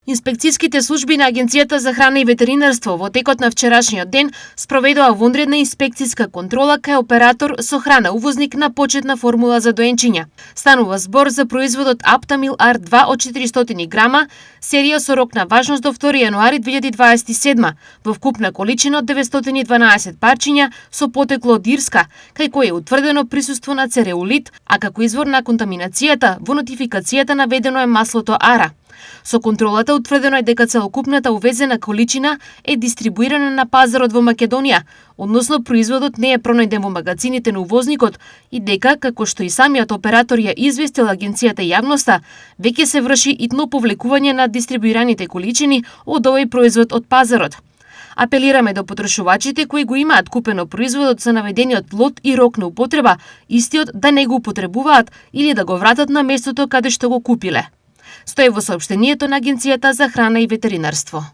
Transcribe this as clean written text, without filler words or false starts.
Инспекцијските служби на Агенцијата за храна и ветеринарство во текот на вчерашниот ден спроведува вонредна инспекцијска контрола кај оператор со храна увозник на почетна формула за доенчиња. Станува збор за производот Аптамил R2 од 400 грама, серија со рок на важност до 2 јануари 2027, во вкупна количина од 912 парчиња со потекло од Ирска, кај кој е утврдено присуство на цереулит, а како извор на контаминацијата во нотификацијата наведено е маслото ара. Со контролата утврдено е дека целокупната увезена количина е дистрибуирана на пазарот во Македонија, односно производот не е пронајден во магазините на увозникот и дека, како што и самиот оператор ја известил агенцијата и јавноста, веќе се врши итно повлекување на дистрибуираните количини од овој производ од пазарот. Апелираме до потрошувачите кои го имаат купено производот со наведениот лот и рок на употреба, истиот да не го употребуваат или да го вратат на местото каде што го купиле. Стои во соопштението на Агенцијата за храна и ветеринарство.